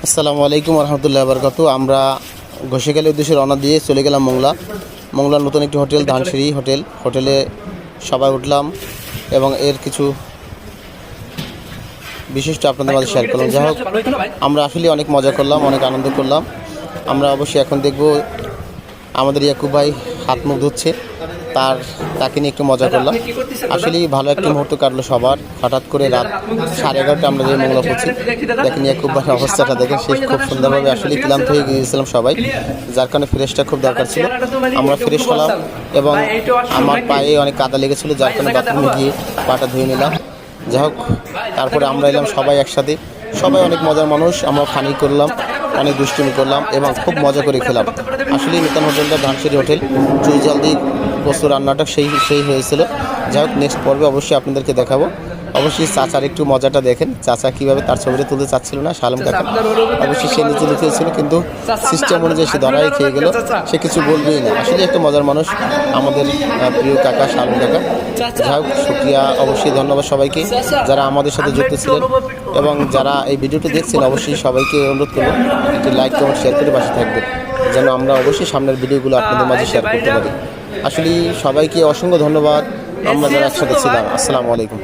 আসসালামু আলাইকুম রহমতুল্লাহ বরকাতু। আমরা ঘষেখালির উদ্দেশ্যে রওনা দিয়ে চলে গেলাম মোংলার নতুন একটি হোটেল ধানসিঁড়ি হোটেলে সবাই উঠলাম এবং এর কিছু বিশিষ্ট আপনাদের মাঝে শেয়ার করলাম। যাই হোক, আমরা আসলে অনেক মজা করলাম, অনেক আনন্দ করলাম। আমরা অবশ্যই এখন দেখব আমাদের ইয়াকুব ভাই হাত মুখ ধুচ্ছে, তাকে নিয়ে একটু মজা করলাম। আসলেই ভালো একটি মুহূর্ত কাটলো সবার। হঠাৎ করে রাত 11:30 আমরা যে মোংলা পড়ছি, দেখেন ইয়াকুব ভাইয়ের অবস্থাটা দেখেন। সে খুব সুন্দরভাবে আসলে ক্লান্ত হয়ে গিয়েছিলাম সবাই, যার কারণে ফ্রেশটা খুব দরকার ছিল। আমরা ফ্রেশ হলাম এবং আমার পায়ে অনেক কাদা লেগেছিলো, যার কারণে বাথরুমে গিয়ে পাটা ধুয়ে নিলাম। যাই হোক, তারপরে আমরা এলাম সবাই একসাথে। সবাই অনেক মজার মানুষ, আমরা ফানি করলাম, অনেক দুষ্টুমি করলাম এবং খুব মজা করে খেলাম। আসলে নতুন হোটেলটা ধানসিঁড়ি হোটেল, চুই জলদি প্রস্তুত রান্নাটা সেই হয়েছিল। যাই হোক, নেক্সট পর্বে অবশ্যই আপনাদেরকে দেখাবো। অবশ্যই চাচার একটু মজাটা দেখেন, চাচা কীভাবে তার ছবিটা তুলতে চাচ্ছিল না, শালম কাকা অবশ্যই সে নিচে লুকিয়েছিল, কিন্তু সিস্টেম অনুযায়ী সে ধরাই খেয়ে গেল, সে কিছু বলবেই না। আসলে একটা মজার মানুষ আমাদের প্রিয় কাকা শালম কাকা। যাই হোক, শুকরিয়া, অবশ্যই ধন্যবাদ সবাইকে যারা আমাদের সাথে যুক্ত ছিলেন এবং যারা এই ভিডিওটি দেখছেন। অবশ্যই সবাইকে অনুরোধ করব একটি লাইক কমেন্ট শেয়ার করে পাশে থাকবেন, যেন আমরা অবশ্যই সামনের ভিডিওগুলো আপনাদের মাঝে শেয়ার করতে পারি। আসলে সবাইকে অসংখ্য ধন্যবাদ, আমরা যারা একসাথে ছিলাম। আসসালামু আলাইকুম।